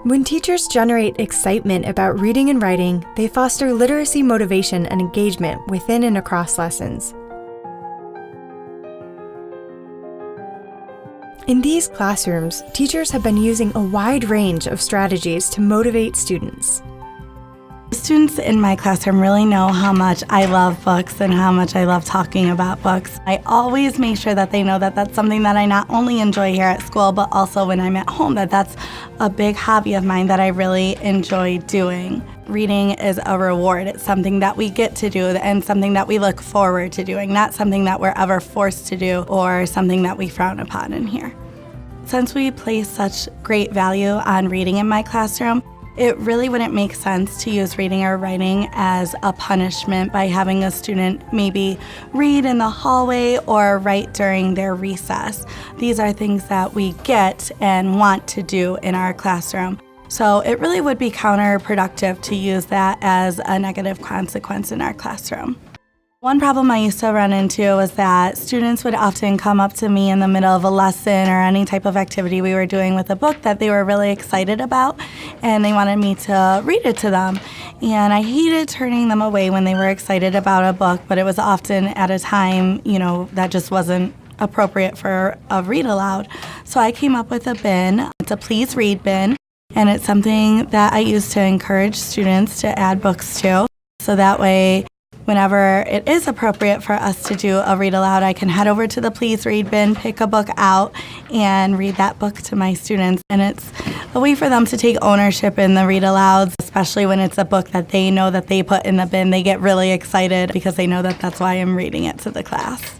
When teachers generate excitement about reading and writing, they foster literacy motivation and engagement within and across lessons. In these classrooms, teachers have been using a wide range of strategies to motivate students. Students in my classroom really know how much I love books and how much I love talking about books. I always make sure that they know that that's something that I not only enjoy here at school, but also when I'm at home, that's a big hobby of mine that I really enjoy doing. Reading is a reward. It's something that we get to do and something that we look forward to doing, not something that we're ever forced to do or something that we frown upon in here. Since we place such great value on reading in my classroom, it really wouldn't make sense to use reading or writing as a punishment by having a student maybe read in the hallway or write during their recess. These are things that we get and want to do in our classroom. So it really would be counterproductive to use that as a negative consequence in our classroom. One problem I used to run into was that students would often come up to me in the middle of a lesson or any type of activity we were doing with a book that they were really excited about, and they wanted me to read it to them. And I hated turning them away when they were excited about a book, but it was often at a time, that just wasn't appropriate for a read aloud. So I came up with a bin. It's a Please Read bin, and it's something that I use to encourage students to add books to. So that way, whenever it is appropriate for us to do a read aloud, I can head over to the Please Read bin, pick a book out, and read that book to my students. And it's a way for them to take ownership in the read alouds, especially when it's a book that they know that they put in the bin. They get really excited because they know that that's why I'm reading it to the class.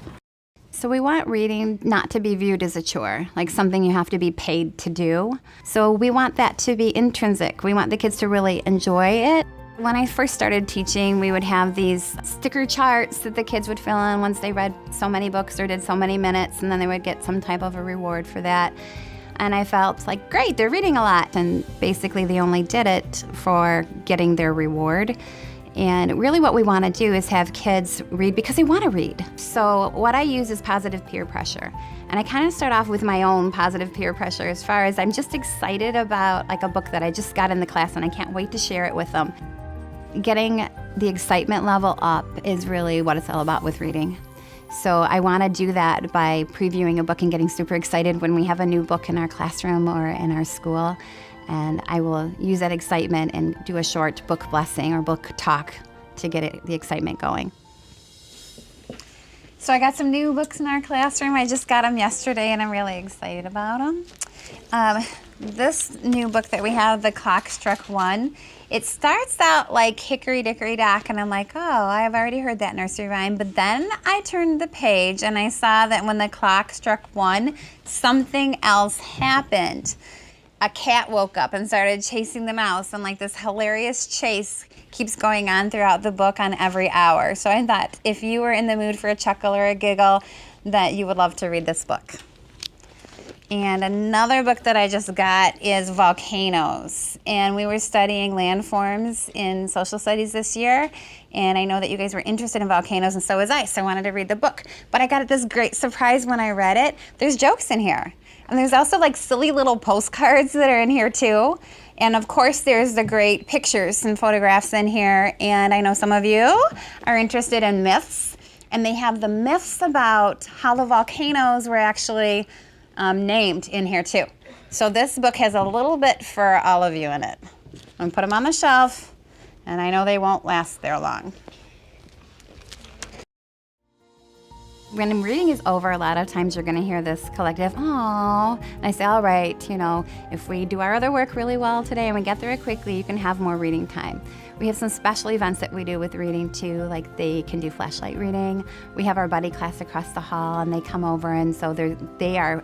So we want reading not to be viewed as a chore, like something you have to be paid to do. So we want that to be intrinsic. We want the kids to really enjoy it. When I first started teaching, we would have these sticker charts that the kids would fill in once they read so many books or did so many minutes, and then they would get some type of a reward for that. And I felt like, great, they're reading a lot. And basically they only did it for getting their reward. And really what we want to do is have kids read because they want to read. So what I use is positive peer pressure. And I kind of start off with my own positive peer pressure as far as I'm just excited about like a book that I just got in the class and I can't wait to share it with them. Getting the excitement level up is really what it's all about with reading. So I want to do that by previewing a book and getting super excited when we have a new book in our classroom or in our school. And I will use that excitement and do a short book blessing or book talk to get the excitement going. So I got some new books in our classroom. I just got them yesterday and I'm really excited about them. This new book that we have, The Clock Struck One, it starts out like Hickory Dickory Dock, and I'm like, oh, I've already heard that nursery rhyme. But then I turned the page and I saw that when the clock struck one, something else happened. A cat woke up and started chasing the mouse, and like this hilarious chase keeps going on throughout the book on every hour. So I thought if you were in the mood for a chuckle or a giggle, that you would love to read this book. And another book that I just got is Volcanoes. And we were studying landforms in social studies this year. And I know that you guys were interested in volcanoes, and so was I. So I wanted to read the book. But I got this great surprise when I read it. There's jokes in here. And there's also like silly little postcards that are in here too. And of course there's the great pictures and photographs in here. And I know some of you are interested in myths. And they have the myths about how the volcanoes were actually named in here too. So this book has a little bit for all of you in it. I'm gonna put them on the shelf, and I know they won't last there long. When reading is over, a lot of times you're gonna hear this collective, "Oh," and I say, all right, if we do our other work really well today and we get through it quickly, you can have more reading time. We have some special events that we do with reading too, like they can do flashlight reading. We have our buddy class across the hall, and they come over, and so they are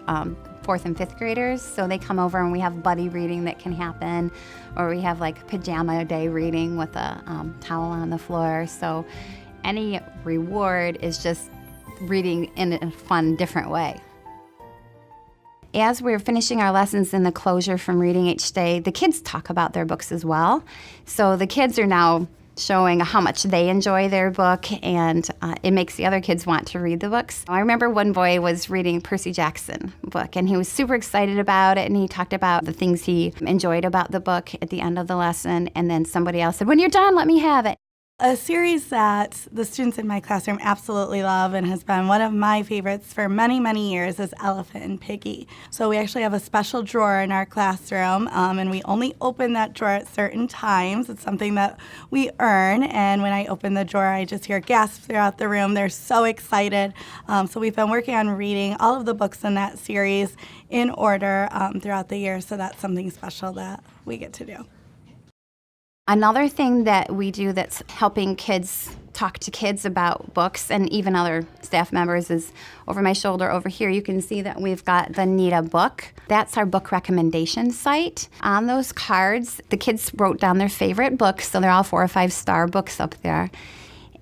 4th and 5th graders, so they come over and we have buddy reading that can happen, or we have like pajama day reading with a towel on the floor. So any reward is just reading in a fun, different way. As we're finishing our lessons in the closure from reading each day, the kids talk about their books as well. So the kids are now showing how much they enjoy their book, and it makes the other kids want to read the books. I remember one boy was reading Percy Jackson book, and he was super excited about it, and he talked about the things he enjoyed about the book at the end of the lesson, and then somebody else said, "When you're done, let me have it." A series that the students in my classroom absolutely love and has been one of my favorites for many, many years is Elephant and Piggy. So we actually have a special drawer in our classroom, and we only open that drawer at certain times. It's something that we earn, and when I open the drawer, I just hear gasps throughout the room. They're so excited. So we've been working on reading all of the books in that series in order throughout the year, so that's something special that we get to do. Another thing that we do that's helping kids talk to kids about books, and even other staff members, is over my shoulder over here. You can see that we've got the Need a Book. That's our book recommendation site. On those cards, the kids wrote down their favorite books, so they're all 4 or 5-star books up there.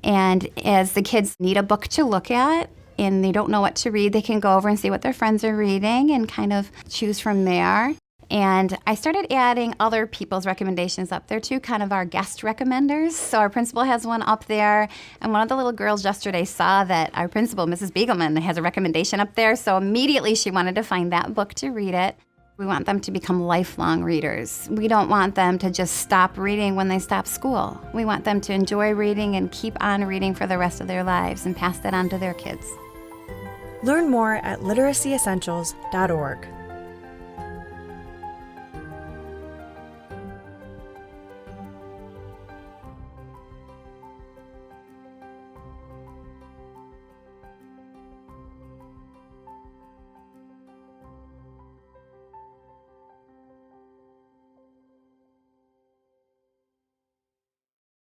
And as the kids need a book to look at and they don't know what to read, they can go over and see what their friends are reading and kind of choose from there. And I started adding other people's recommendations up there too, kind of our guest recommenders. So our principal has one up there, and one of the little girls yesterday saw that our principal, Mrs. Beagleman, has a recommendation up there, so immediately she wanted to find that book to read it. We want them to become lifelong readers. We don't want them to just stop reading when they stop school. We want them to enjoy reading and keep on reading for the rest of their lives and pass that on to their kids. Learn more at literacyessentials.org.